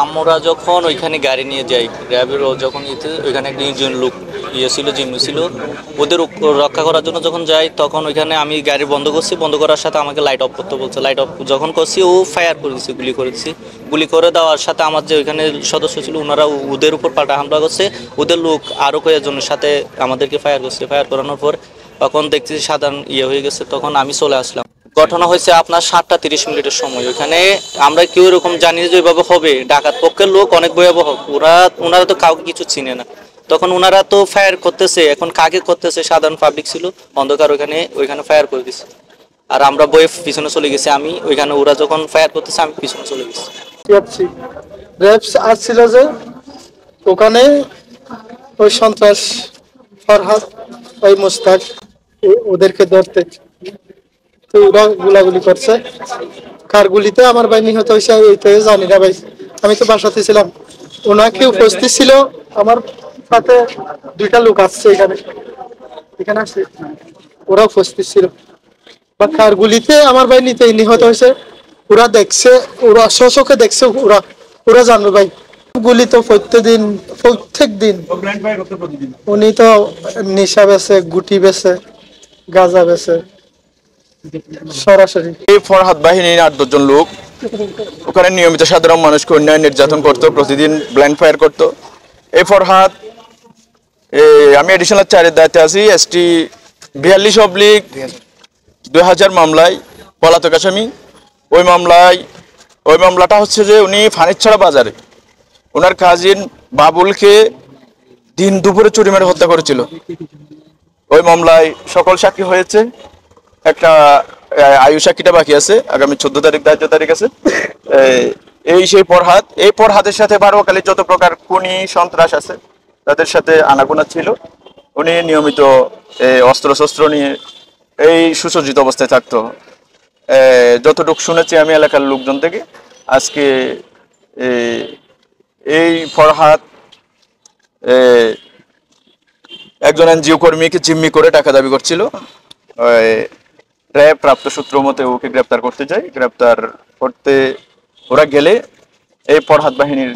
আমরা যখন ওইখানে গাড়ি নিয়ে যাই র্যাবের যখন ওইখানে একজন লোক ছিল জিম্মি ছিল ওদের রক্ষা করার জন্য যখন যাই তখন ওইখানে আমি গাড়ি বন্ধ করছি, বন্ধ করার সাথে আমাকে লাইট অফ করতে বলছে। লাইট অফ যখন করছি ও ফায়ার করে দিচ্ছে, গুলি করেছি। গুলি করে দেওয়ার সাথে আমার যে ওইখানে সদস্য ছিল ওনারা ওদের উপর পাল্টা হামলা করছে। ওদের লোক আরও কয়েকজনের সাথে আমাদেরকে ফায়ার করছে। ফায়ার করানোর পর তখন দেখছি সাধারণ হয়ে গেছে, তখন আমি চলে আসলাম। ঘটনা হয়েছে আপনার 7টা 30 সময়। ওইখানে আমরা কেউ এরকম জানি যে ওইভাবে হবে, ডাকাত পক্ষের লোক অনেক ভয়াবহ। ওনারা তো কাউকে কিছু চিনে না। তখন ওনারা তো ফায়ার করতেছে, এখন কাকে করতেছে? সাধারণ পাবলিক ছিল, অন্ধকার। ওইখানে ফায়ার করে দিচ্ছে। আর আমরা বয়ে পিছনে চলে গেছি। আমি ওইখানে ওরা যখন ফায়ার করতেছে আমি পিছনে চলে গেছি। র্যাবস আসছিল যে ওখানে ওই সন্ত্রাস ফরহাদ, ওই মুস্তাক ওদেরকে ধরতে, তো ওরা গুলাগুলি করছে। কার গুলিতে আমার ভাই নিহত হয়েছে এইটাই জানি না ভাই। আমি তো বাসাতে ছিলাম, ওনাকে উপস্থিত ছিল। আমার সাথে 2টা লোক আসছে এখানে আসছে, ওরা উপস্থিত ছিল। বা কার গুলিতে আমার ভাই নিহত হয়েছে ওরা দেখছে, ওরা চোখে দেখছে, ওরা জানবে ভাই। গুলি তো প্রত্যেক দিন উনি তো নেশা বেছে, গুটি বেছে, গাঁজা বেছে সরাসরি। এই ফরহাদ বাহিনীর 8-10 জন লোক ওখানে নিয়মিত সাধারণ মানুষকে অন্যায় নির্যাতন করতো, প্রতিদিন ব্লাইন্ড ফায়ার করতো। এই ফরহাদ, আমি এডিশনাল 4-এর দায়িত্বে আছি। ST 42/2000 মামলায় পলাতক আসামি। ওই মামলাটা হচ্ছে যে উনি ফানিরছড়া বাজারে ওনার কাজিন বাবুলকে দিন দুপুরে চুরি মেরে হত্যা করেছিল। ওই মামলায় সকল সাক্ষী হয়েছে, একটা আয়ু সাক্ষীটা বাকি আছে। আগামী 14 তারিখ দায়িত্ব তারিখ আছে। সেই ফরহাদ, এই ফরহাদের সাথে বারোয়াখালীর যত প্রকার খুনি সন্ত্রাস আছে তাদের সাথে আনাগোনা ছিল। উনি নিয়মিত অস্ত্রশস্ত্র নিয়ে এই সুসজ্জিত অবস্থায় থাকতো। যতটুকু শুনেছি আমি এলাকার লোকজন থেকে, আজকে এই ফরহাদ একজন NGO কর্মীকে জিম্মি করে টাকা দাবি করছিল। র্যাব প্রাপ্ত সূত্র মতে ওকে গ্রেপ্তার করতে যায়। গ্রেপ্তার করতে ওরা গেলে এই ফরহাদ বাহিনীর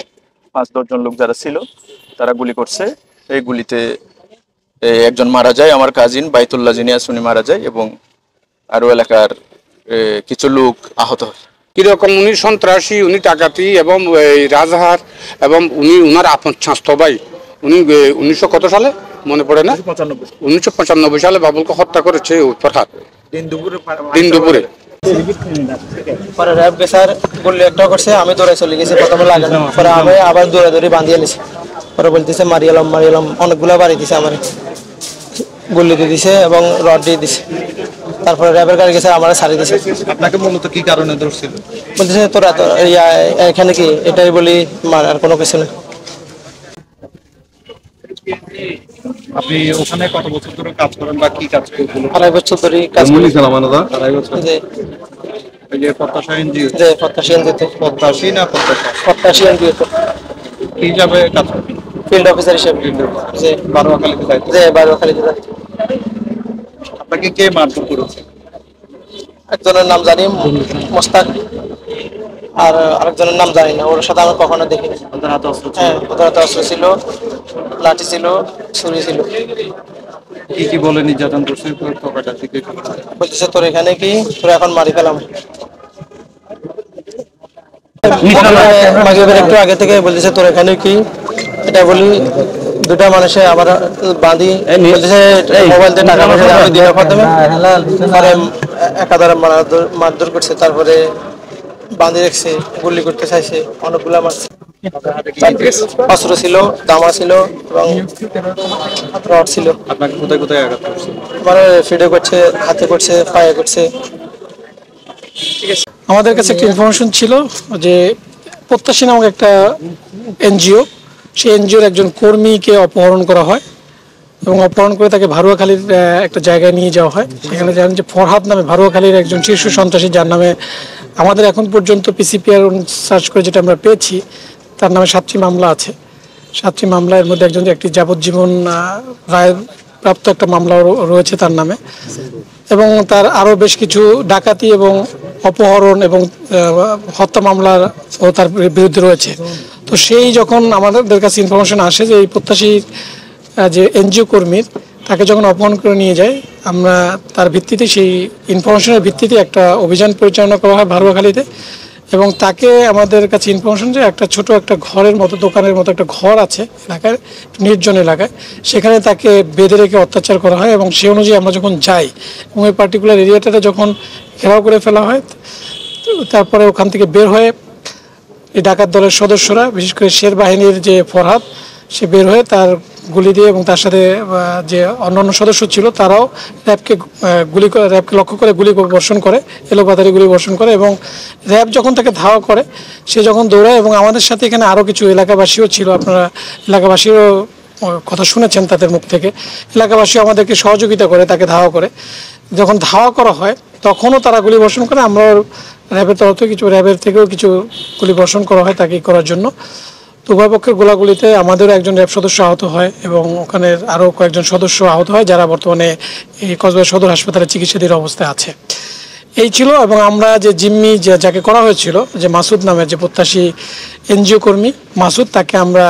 5-10 জন লোক যারা ছিল তারা গুলি করছে। এই গুলিতে একজন মারা যায়, আমার কাজিন বাইতুল্লাহ জিনিয়াস, উনি মারা যায়, এবং আরো এলাকার কিছু লোক আহত হয়। কিরকম উনি সন্ত্রাসী, উনি ডাকাতি এবং রাজহার, এবং উনি উনার আপন স্বাস্থ্য ভাই। উনি 1900 কত সালে মনে পড়ে না, 1995 সালে বাবুলকে হত্যা করেছে ফরহাদ দিন দুপুরে। পরে র্যাব স্যার বললে একটা করছে, আমি দৌড়ে চলে গেছি। প্রথমে লাগে না, পরে আমি আবার দৌড়ে বাঁধিয়ে নিছি। পরে বলতেছে মারিয়ালাম অনেকগুলো বাড়ি দিছে, আমার গুলি দিয়ে দিছে এবং রড দিয়ে দিছে। তারপরে র্যাবের গাড়ি গেছে, আমার ছাড়ি দিছে। আপনাকে মূলত কি কারণে ধরছিল? বলতেছে তোরা তো এখানে কি এটাই বলি, আর কোনো কিছু না। আপনি ওখানে কত বছর ধরে কাজ করেন বা কি কাজ করছেন? 2.5 বছর ধরে কাজ করি। 2.5 বছর। এই যে প্রত্যাশা এনজিও, যে প্রত্যাশী এনজিওতে, প্রত্যাশী না প্রত্যাশা? প্রত্যাশী এনজিওতে কি হিসাবে কাজ করেন? ফিল্ড অফিসার হিসেবে। যে বারোয়াখালীতে দায়িত্ব। যে বারোয়াখালীতে দায়িত্ব। আপনাকে কে মারধর করেছে? একজনের নাম জানি মোস্তাক, আর আরেকজনের নাম জানি না। ওর সাথে আমি কখনো দেখিনি। ওদের হাতে অস্ত্র ছিল? হ্যাঁ, ওদের হাতে অস্ত্র ছিল, লাঠি ছিল, ছুরি ছিল। কি বলে নির্যাতন করছে? বলতেছে তোর এখানে কি, তোর এখন মারি ফেলাম। একটু আগে থেকে বলতেছে তোর এখানে কি, এটা বলি। 2টা মানুষে আবার বাঁধি, বলতেছে মোবাইল দিয়ে টাকা পয়সা আমি দিয়ে প্রথমে একাধারে মারধর করছে। তারপরে বাঁধি রেখেছে, গুলি করতে চাইছে, অনেকগুলা মারছে। অস্ত্র ছিল, দামা ছিল এবং রড ছিল। আপনাকে কোথায় কোথায় আঘাত করছে? মানে ফিডে করছে, হাতে করছে, পায়ে করছে। আমাদের কাছে একটা ইনফরমেশন ছিল যে প্রত্যাশী নামক একটা NGO, সেই NGOর একজন কর্মীকে অপহরণ করা হয় এবং অপহরণ করে তাকে ভারুয়াখালীর একটা জায়গায় নিয়ে যাওয়া হয়। সেখানে জানেন যে ফরহাদ নামে ভারুয়াখালীর একজন শীর্ষ সন্ত্রাসী, যার নামে আমাদের এখন পর্যন্ত PCPR সার্চ করে যেটা আমরা পেয়েছি, তার নামে 7টি মামলা আছে। 7টি মামলার মধ্যে একটি যাবজ্জীবন রায় প্রাপ্ত একটা মামলা রয়েছে তার নামে, এবং তার আরও বেশ কিছু ডাকাতি এবং অপহরণ এবং হত্যা মামলার তার বিরুদ্ধে রয়েছে। তো সেই যখন আমাদের কাছে ইনফরমেশন আসে যে এই প্রত্যাশী যে এনজিও কর্মীর তাকে যখন অপহরণ করে নিয়ে যায়, আমরা তার ভিত্তিতে সেই ইনফরমেশনের ভিত্তিতে একটা অভিযান পরিচালনা করা হয় ভারুয়াখালীতে, এবং তাকে আমাদের কাছে ইনফরমেশন যে একটা ছোট একটা ঘরের মতো, দোকানের মতো একটা ঘর আছে এলাকার, নির্জন এলাকায়, সেখানে তাকে বেঁধে রেখে অত্যাচার করা হয়। এবং সে অনুযায়ী আমরা যখন যাই এবং এই পার্টিকুলার এরিয়াটাতে যখন ঘেরাও করে ফেলা হয়, তারপরে ওখান থেকে বের হয়ে এই ডাকাত দলের সদস্যরা, বিশেষ করে শের বাহিনীর যে ফরহাদ, সে বের হয়ে তার গুলি দিয়ে এবং তার সাথে যে অন্যান্য সদস্য ছিল তারাও র্যাবকে লক্ষ্য করে গুলি বর্ষণ করে, এলোপাতারি গুলি বর্ষণ করে। এবং র্যাব যখন তাকে ধাওয়া করে, সে যখন দৌড়ায়, এবং আমাদের সাথে এখানে আরও কিছু এলাকাবাসীও ছিল, আপনারা এলাকাবাসীরও কথা শুনেছেন তাদের মুখ থেকে, এলাকাবাসীও আমাদেরকে সহযোগিতা করে তাকে ধাওয়া করে। যখন ধাওয়া করা হয় তখনও তারা গুলি বর্ষণ করে, আমরাও র্যাবের তরফ থেকে র্যাবের থেকেও কিছু গুলি বর্ষণ করা হয় তাকে করার জন্য। তো উভয় পক্ষের গোলাগুলিতে আমাদেরও একজন র্যাব সদস্য আহত হয় এবং ওখানে আরও কয়েকজন সদস্য আহত হয়, যারা বর্তমানে এই কক্সবাজার সদর হাসপাতালে চিকিৎসাধীন অবস্থায় আছে। এই ছিল। এবং আমরা যে জিম্মি যাকে করা হয়েছিল, যে মাসুদ নামের যে প্রত্যাশী এনজিও কর্মী মাসুদ, তাকে আমরা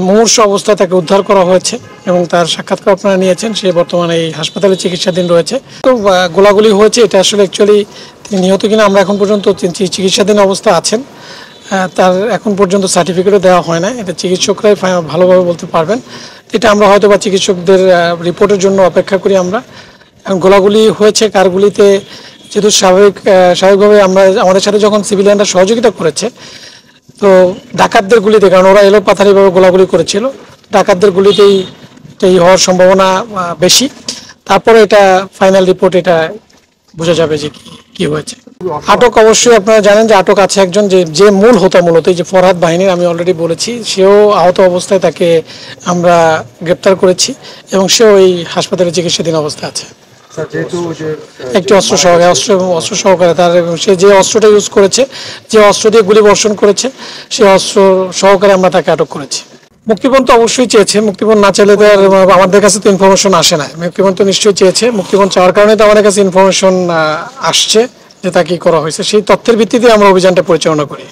মুমূর্ষু অবস্থায় তাকে উদ্ধার করা হয়েছে এবং তার সাক্ষাৎকার আপনারা নিয়েছেন। সে বর্তমানে এই হাসপাতালে চিকিৎসাধীন রয়েছে। তো গোলাগুলি হয়েছে, এটা আসলে অ্যাকচুয়ালি তিনি নিহত কিনা আমরা এখন পর্যন্ত চিকিৎসাধীন অবস্থা আছেন, তার এখন পর্যন্ত সার্টিফিকেটও দেওয়া হয় না, এটা চিকিৎসকরাই ভালোভাবে বলতে পারবেন। এটা আমরা হয়তো বা চিকিৎসকদের রিপোর্টের জন্য অপেক্ষা করি। আমরা গোলাগুলি হয়েছে কার গুলিতে, যেহেতু স্বাভাবিকভাবে আমাদের সাথে যখন সিভিলিয়ানরা সহযোগিতা করেছে, তো ডাকাতদের গুলিতে, কারণ ওরা এলোপাথারিভাবে গোলাগুলি করেছিল, ডাকাতদের গুলিতেই এই হওয়ার সম্ভাবনা বেশি। তারপরে এটা ফাইনাল রিপোর্ট এটা বোঝা যাবে যে কি হয়েছে। আটক অবশ্যই আপনারা জানেন যে আটক আছে একজন, যে মূল হোতা মূলত এই যে ফরহাদ বাহিনীর, আমি অলরেডি বলেছি, সেও আহত অবস্থায় তাকে আমরা গ্রেপ্তার করেছি এবং সেও এই হাসপাতালে চিকিৎসাধীন অবস্থায় আছে। একটি অস্ত্র সহকারে তার, সে যে অস্ত্রটা ইউজ করেছে, যে অস্ত্র দিয়ে গুলি বর্ষণ করেছে, সেই অস্ত্র সহকারে আমরা তাকে আটক করেছি। মুক্তিপণ তো অবশ্যই চেয়েছে, মুক্তিপণ না চাইলে তো আমাদের কাছে তো ইনফরমেশন আসে না। মুক্তিপণ তো নিশ্চয়ই চেয়েছে, মুক্তিপণ চাওয়ার কারণে তো আমাদের কাছে ইনফরমেশন আসছে যে তাকে করা হয়েছে। সেই তথ্যের ভিত্তিতে আমরা অভিযানটা পরিচালনা করি।